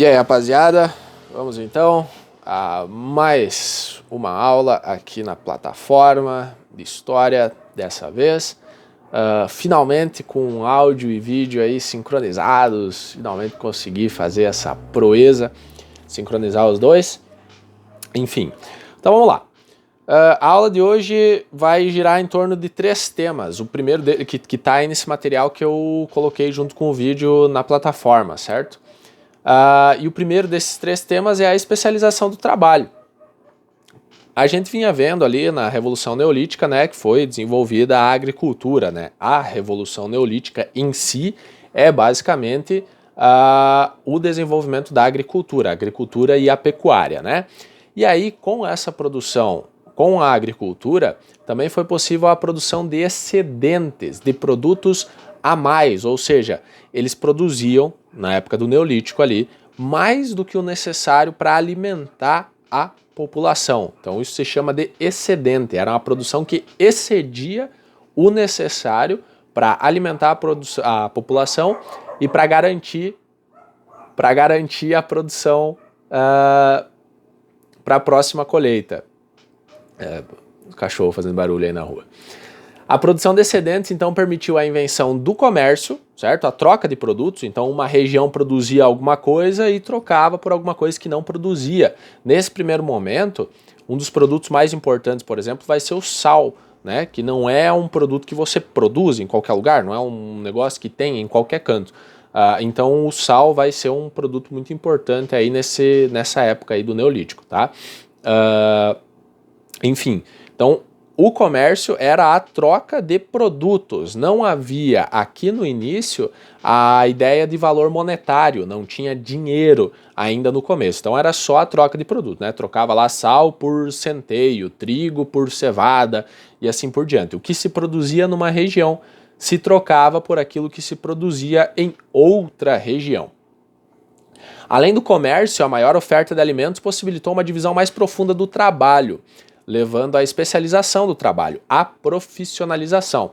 E aí, rapaziada, vamos então a mais uma aula aqui na plataforma de história, dessa vez. Finalmente com áudio e vídeo aí sincronizados, finalmente consegui fazer essa proeza, sincronizar os dois. Enfim, então vamos lá. A aula de hoje vai girar em torno de 3 temas. O primeiro que está aí nesse material que eu coloquei junto com o vídeo na plataforma, certo? E o primeiro desses 3 temas é a especialização do trabalho. A gente vinha vendo ali na Revolução Neolítica, né, que foi desenvolvida a agricultura, né? A Revolução Neolítica em si é basicamente o desenvolvimento da agricultura, a agricultura e a pecuária, né? E aí, com essa produção, com a agricultura, também foi possível a produção de excedentes, de produtos a mais, ou seja, eles produziam, na época do Neolítico ali, mais do que o necessário para alimentar a população. Então isso se chama de excedente, era uma produção que excedia o necessário para alimentar a população e para garantir a produção para a próxima colheita. O cachorro fazendo barulho aí na rua. A produção de excedentes, então, permitiu a invenção do comércio, certo? A troca de produtos. Então, uma região produzia alguma coisa e trocava por alguma coisa que não produzia. Nesse primeiro momento, um dos produtos mais importantes, por exemplo, vai ser o sal, né? Que não é um produto que você produz em qualquer lugar, não é um negócio que tem em qualquer canto. Então, o sal vai ser um produto muito importante aí nessa época aí do Neolítico, tá? Enfim, então o comércio era a troca de produtos, não havia aqui no início a ideia de valor monetário, não tinha dinheiro ainda no começo, então era só a troca de produto, né? Trocava lá sal por centeio, trigo por cevada e assim por diante. O que se produzia numa região se trocava por aquilo que se produzia em outra região. Além do comércio, a maior oferta de alimentos possibilitou uma divisão mais profunda do trabalho, levando à especialização do trabalho, à profissionalização.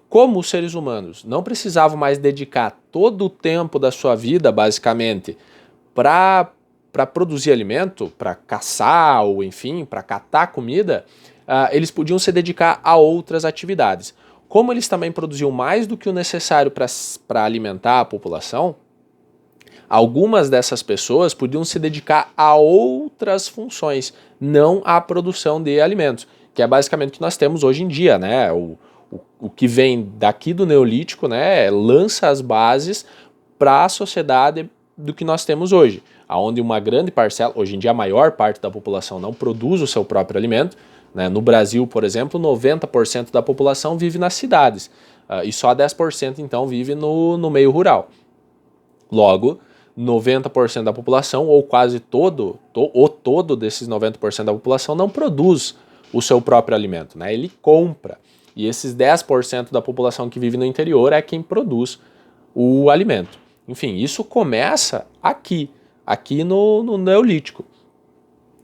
Como os seres humanos não precisavam mais dedicar todo o tempo da sua vida, basicamente, para produzir alimento, para caçar ou, enfim, para catar comida, eles podiam se dedicar a outras atividades. Como eles também produziam mais do que o necessário para alimentar a população, algumas dessas pessoas podiam se dedicar a outras funções, não à produção de alimentos, que é basicamente o que nós temos hoje em dia, né? O que vem daqui do Neolítico, né, lança as bases para a sociedade do que nós temos hoje, onde uma grande parcela, hoje em dia a maior parte da população não produz o seu próprio alimento, né? No Brasil, por exemplo, 90% da população vive nas cidades, e só 10% então vive no meio rural. Logo, 90% da população, ou quase todo desses 90% da população não produz o seu próprio alimento, né? Ele compra. E esses 10% da população que vive no interior é quem produz o alimento. Enfim, isso começa aqui no Neolítico.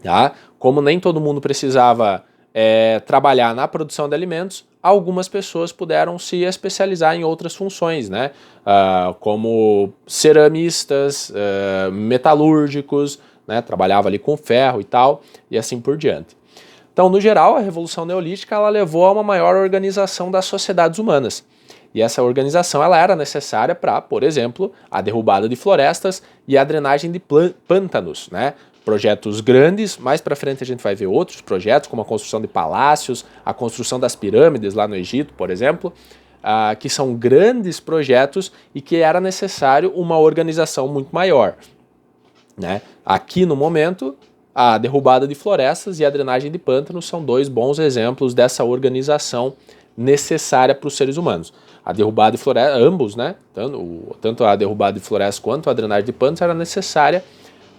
Tá? Como nem todo mundo precisava trabalhar na produção de alimentos, algumas pessoas puderam se especializar em outras funções, né? Como ceramistas, metalúrgicos, né? Trabalhava ali com ferro e tal, e assim por diante. Então, no geral, a Revolução Neolítica ela levou a uma maior organização das sociedades humanas. E essa organização ela era necessária para, por exemplo, a derrubada de florestas e a drenagem de pântanos, né? Projetos grandes, mais para frente a gente vai ver outros projetos, como a construção de palácios, a construção das pirâmides lá no Egito, por exemplo, que são grandes projetos e que era necessário uma organização muito maior, né? Aqui no momento, a derrubada de florestas e a drenagem de pântanos são 2 bons exemplos dessa organização necessária para os seres humanos. A derrubada de florestas, ambos, né? Tanto a derrubada de florestas quanto a drenagem de pântanos era necessária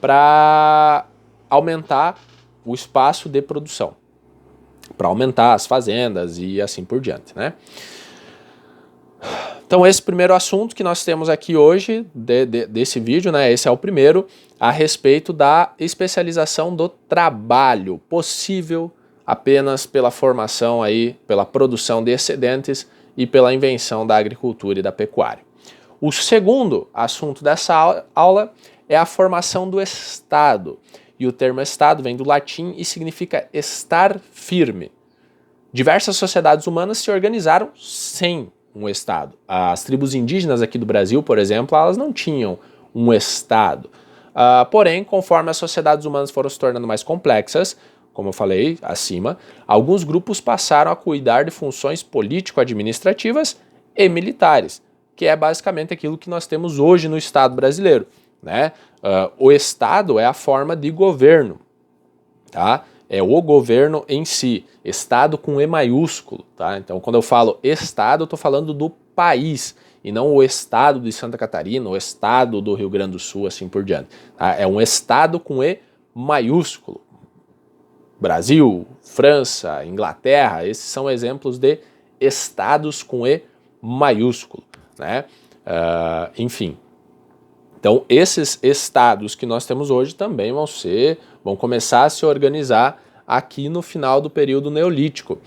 para aumentar o espaço de produção, para aumentar as fazendas e assim por diante, né? Então esse primeiro assunto que nós temos aqui hoje, desse vídeo, né, esse é o primeiro, a respeito da especialização do trabalho, possível apenas pela formação aí, pela produção de excedentes e pela invenção da agricultura e da pecuária. O segundo assunto dessa aula é a formação do Estado. E o termo Estado vem do latim e significa estar firme. Diversas sociedades humanas se organizaram sem um Estado. As tribos indígenas aqui do Brasil, por exemplo, elas não tinham um Estado. Porém, conforme as sociedades humanas foram se tornando mais complexas, como eu falei acima, alguns grupos passaram a cuidar de funções político-administrativas e militares, que é basicamente aquilo que nós temos hoje no Estado brasileiro, né? O Estado é a forma de governo, tá? É o governo em si, Estado com E maiúsculo, tá? Então, quando eu falo Estado, eu estou falando do país, e não o Estado de Santa Catarina, o Estado do Rio Grande do Sul, assim por diante. Tá? É um Estado com E maiúsculo. Brasil, França, Inglaterra, esses são exemplos de estados com E maiúsculo, né? Enfim. Então, esses estados que nós temos hoje também vão começar a se organizar aqui no final do período neolítico.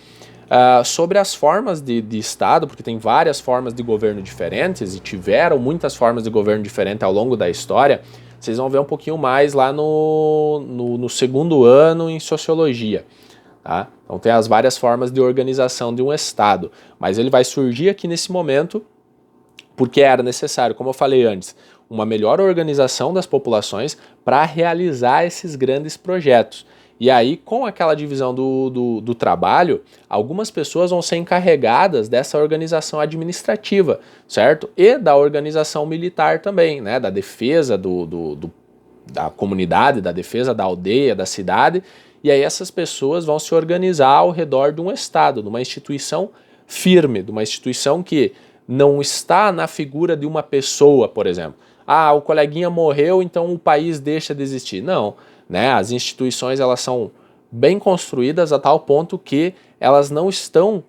Sobre as formas de Estado, porque tem várias formas de governo diferentes e tiveram muitas formas de governo diferentes ao longo da história, vocês vão ver um pouquinho mais lá no segundo ano em Sociologia. Tá? Então tem as várias formas de organização de um Estado, mas ele vai surgir aqui nesse momento porque era necessário, como eu falei antes, uma melhor organização das populações para realizar esses grandes projetos. E aí, com aquela divisão do trabalho, algumas pessoas vão ser encarregadas dessa organização administrativa, certo? E da organização militar também, né? Da defesa da comunidade, da defesa da aldeia, da cidade. E aí essas pessoas vão se organizar ao redor de um Estado, de uma instituição firme, de uma instituição que não está na figura de uma pessoa, por exemplo. O coleguinha morreu, então o país deixa de existir. Não, né? As instituições elas são bem construídas a tal ponto que elas não estão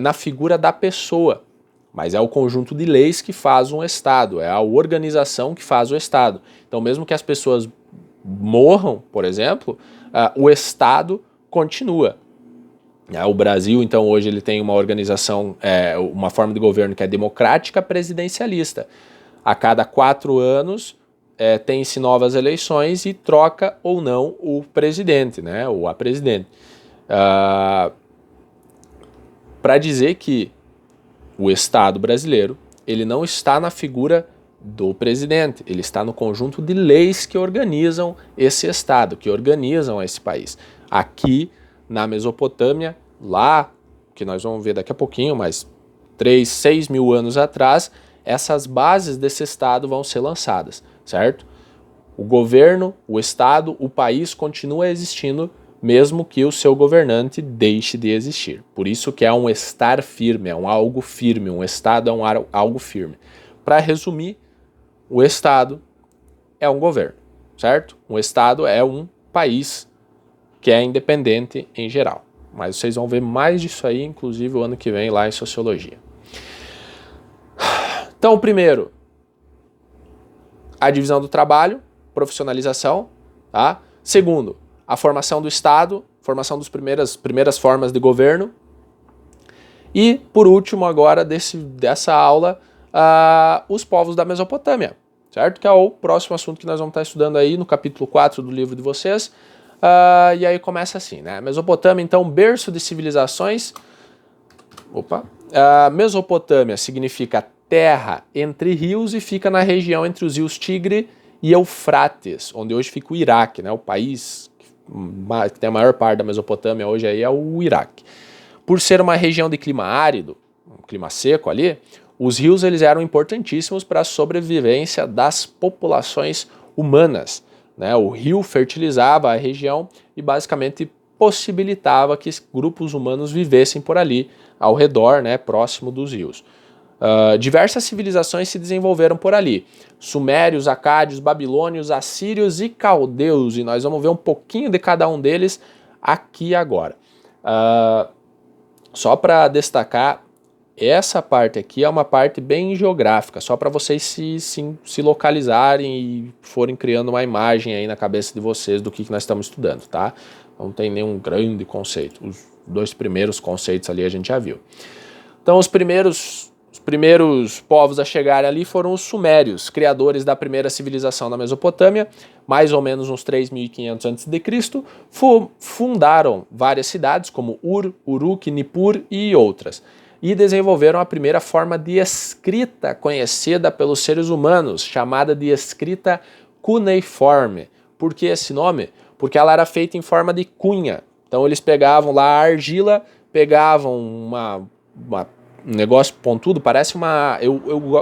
na figura da pessoa, mas é o conjunto de leis que faz um Estado, é a organização que faz o Estado. Então, mesmo que as pessoas morram, por exemplo, o Estado continua. O Brasil, então, hoje ele tem uma organização, uma forma de governo que é democrática presidencialista. A cada 4 anos tem-se novas eleições e troca ou não o presidente, né, ou a presidente. Para dizer que o Estado brasileiro ele não está na figura do presidente, ele está no conjunto de leis que organizam esse Estado, que organizam esse país. Aqui na Mesopotâmia, lá, que nós vamos ver daqui a pouquinho, mas 6 mil anos atrás, essas bases desse Estado vão ser lançadas, certo? O governo, o Estado, o país continua existindo, mesmo que o seu governante deixe de existir. Por isso que é um estar firme, é um algo firme, um Estado é um algo firme. Para resumir, o Estado é um governo, certo? Um Estado é um país que é independente em geral. Mas vocês vão ver mais disso aí, inclusive o ano que vem lá em Sociologia. Então, primeiro, a divisão do trabalho, profissionalização, tá? Segundo, a formação do Estado, formação das primeiras formas de governo. E, por último, agora dessa aula, os povos da Mesopotâmia, certo? Que é o próximo assunto que nós vamos estar estudando aí no capítulo 4 do livro de vocês. E aí começa assim, né? Mesopotâmia, então, berço de civilizações. Mesopotâmia significa terra entre rios e fica na região entre os rios Tigre e Eufrates, onde hoje fica o Iraque, né? O país que tem a maior parte da Mesopotâmia hoje aí é o Iraque. Por ser uma região de clima árido, um clima seco ali, os rios eles eram importantíssimos para a sobrevivência das populações humanas, né? O rio fertilizava a região e basicamente possibilitava que grupos humanos vivessem por ali, ao redor, né, próximo dos rios. Diversas civilizações se desenvolveram por ali. Sumérios, acádios, babilônios, assírios e caldeus. E nós vamos ver um pouquinho de cada um deles aqui agora. Só para destacar, essa parte aqui é uma parte bem geográfica, só para vocês se localizarem e forem criando uma imagem aí na cabeça de vocês do que nós estamos estudando, tá? Não tem nenhum grande conceito. Os 2 primeiros conceitos ali a gente já viu. Então, os primeiros primeiros povos a chegarem ali foram os sumérios, criadores da primeira civilização na Mesopotâmia, mais ou menos uns 3.500 a.C., fundaram várias cidades como Ur, Uruk, Nippur e outras, e desenvolveram a primeira forma de escrita conhecida pelos seres humanos, chamada de escrita cuneiforme. Por que esse nome? Porque ela era feita em forma de cunha. Então eles pegavam lá a argila, pegavam um negócio pontudo, parece uma... Eu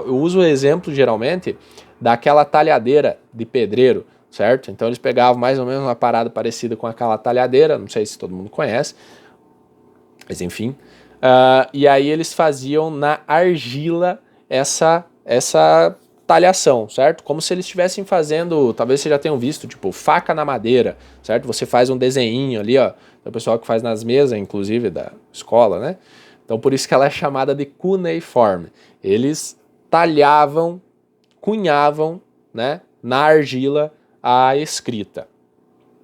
uso o exemplo geralmente daquela talhadeira de pedreiro, certo? Então eles pegavam mais ou menos uma parada parecida com aquela talhadeira, não sei se todo mundo conhece, mas enfim. E aí eles faziam na argila essa talhação, certo? Como se eles estivessem fazendo, talvez vocês já tenham visto, tipo faca na madeira, certo? Você faz um desenhinho ali, ó, o pessoal que faz nas mesas, inclusive, da escola, né? Então por isso que ela é chamada de cuneiforme. Eles talhavam, cunhavam, né, na argila a escrita.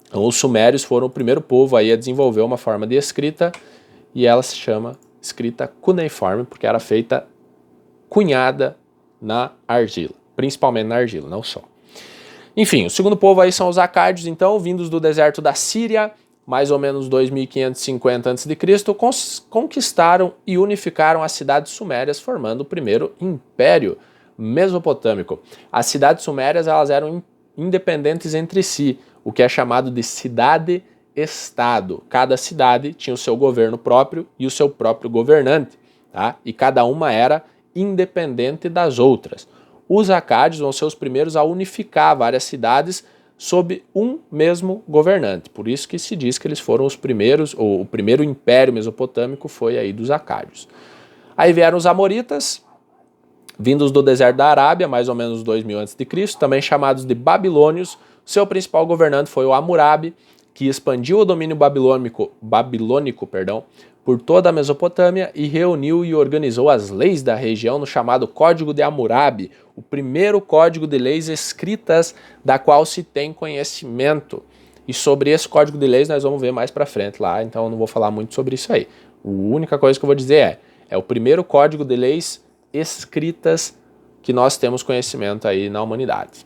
Então os sumérios foram o primeiro povo aí a desenvolver uma forma de escrita e ela se chama escrita cuneiforme porque era feita cunhada na argila, principalmente na argila, não só. Enfim, o segundo povo aí são os acádios, então, vindos do deserto da Síria, mais ou menos 2550 a.C., conquistaram e unificaram as cidades sumérias, formando o primeiro império mesopotâmico. As cidades sumérias elas eram independentes entre si, o que é chamado de cidade-estado. Cada cidade tinha o seu governo próprio e o seu próprio governante, tá? E cada uma era independente das outras. Os acádios vão ser os primeiros a unificar várias cidades sob um mesmo governante. Por isso que se diz que eles foram os primeiros, ou o primeiro império mesopotâmico foi aí dos acádios. Aí vieram os amoritas, vindos do deserto da Arábia, mais ou menos 2000 a.C., também chamados de babilônios. Seu principal governante foi o Hammurabi, que expandiu o domínio babilônico, por toda a Mesopotâmia e reuniu e organizou as leis da região no chamado Código de Hammurabi, o primeiro código de leis escritas da qual se tem conhecimento. E sobre esse código de leis nós vamos ver mais pra frente lá, então eu não vou falar muito sobre isso aí. A única coisa que eu vou dizer é o primeiro código de leis escritas que nós temos conhecimento aí na humanidade.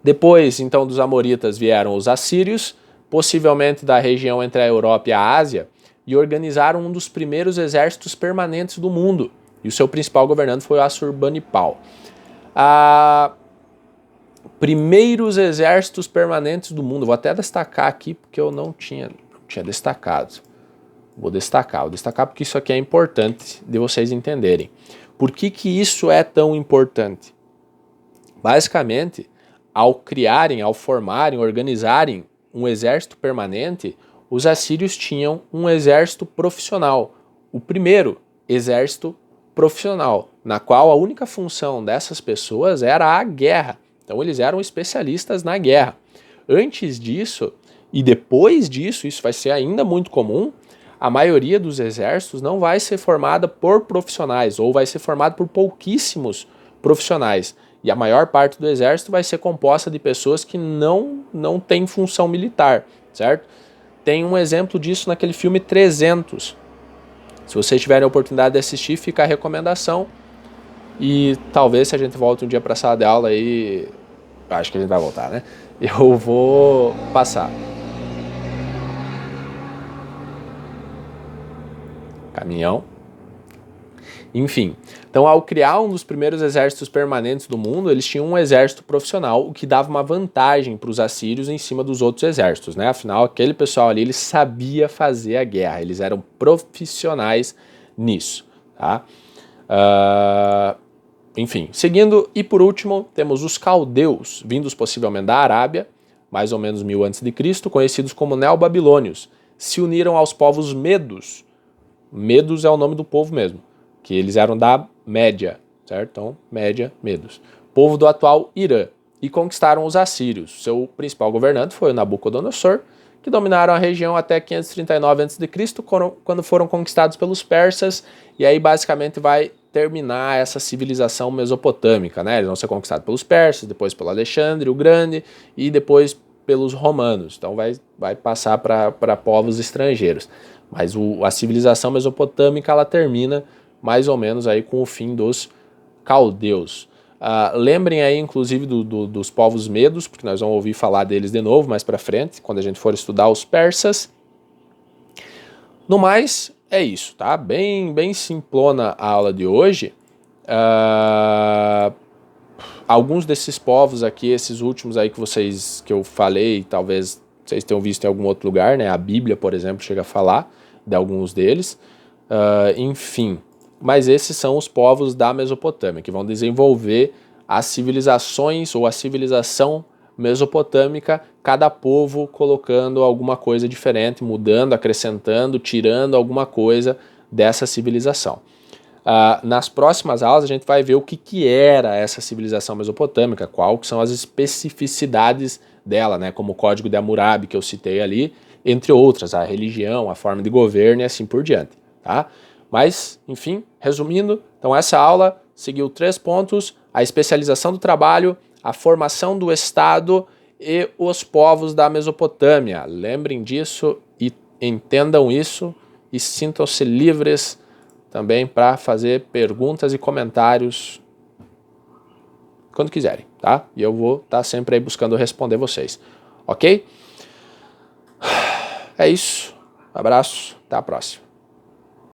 Depois, então, dos amoritas vieram os assírios, possivelmente da região entre a Europa e a Ásia, e organizaram um dos primeiros exércitos permanentes do mundo. E o seu principal governante foi o Assurbanipal. Primeiros exércitos permanentes do mundo. Vou até destacar aqui porque eu não tinha destacado. Vou destacar porque isso aqui é importante de vocês entenderem. Por que isso é tão importante? Basicamente, ao formarem, organizarem um exército permanente, os assírios tinham um exército profissional, o primeiro exército profissional, na qual a única função dessas pessoas era a guerra. Então eles eram especialistas na guerra. Antes disso e depois disso, isso vai ser ainda muito comum, a maioria dos exércitos não vai ser formada por profissionais ou vai ser formada por pouquíssimos profissionais. E a maior parte do exército vai ser composta de pessoas que não têm função militar, certo? Tem um exemplo disso naquele filme 300. Se vocês tiverem a oportunidade de assistir, fica a recomendação. E talvez se a gente volte um dia para a sala de aula aí, acho que a gente vai voltar, né? Eu vou passar. Caminhão. Enfim, então ao criar um dos primeiros exércitos permanentes do mundo, eles tinham um exército profissional, o que dava uma vantagem para os assírios em cima dos outros exércitos, né? Afinal, aquele pessoal ali, ele sabia fazer a guerra, eles eram profissionais nisso, tá? Enfim, seguindo, e por último, temos os caldeus, vindos possivelmente da Arábia, mais ou menos 1000 a.C., conhecidos como neobabilônios, se uniram aos povos medos. Medos é o nome do povo mesmo, que eles eram da Média, certo? Então, Média, medos. Povo do atual Irã, e conquistaram os assírios. Seu principal governante foi o Nabucodonosor, que dominaram a região até 539 a.C., quando foram conquistados pelos persas, e aí basicamente vai terminar essa civilização mesopotâmica, né? Eles vão ser conquistados pelos persas, depois pelo Alexandre o Grande, e depois pelos romanos. Então vai passar para povos estrangeiros. Mas a civilização mesopotâmica ela termina mais ou menos aí com o fim dos caldeus. Lembrem aí, inclusive, dos povos medos, porque nós vamos ouvir falar deles de novo mais para frente, quando a gente for estudar os persas. No mais, é isso, tá? Bem simplona a aula de hoje. Alguns desses povos aqui, esses últimos aí que eu falei, talvez vocês tenham visto em algum outro lugar, né? A Bíblia, por exemplo, chega a falar de alguns deles. Enfim, mas esses são os povos da Mesopotâmia, que vão desenvolver as civilizações ou a civilização mesopotâmica, cada povo colocando alguma coisa diferente, mudando, acrescentando, tirando alguma coisa dessa civilização. Nas próximas aulas a gente vai ver o que era essa civilização mesopotâmica, quais são as especificidades dela, né, como o Código de Hammurabi que eu citei ali, entre outras, a religião, a forma de governo e assim por diante. Tá? Mas, enfim, resumindo, então essa aula seguiu 3 pontos: a especialização do trabalho, a formação do Estado e os povos da Mesopotâmia. Lembrem disso e entendam isso e sintam-se livres também para fazer perguntas e comentários quando quiserem, tá? E eu vou estar sempre aí buscando responder vocês, ok? É isso, abraço, até a próxima.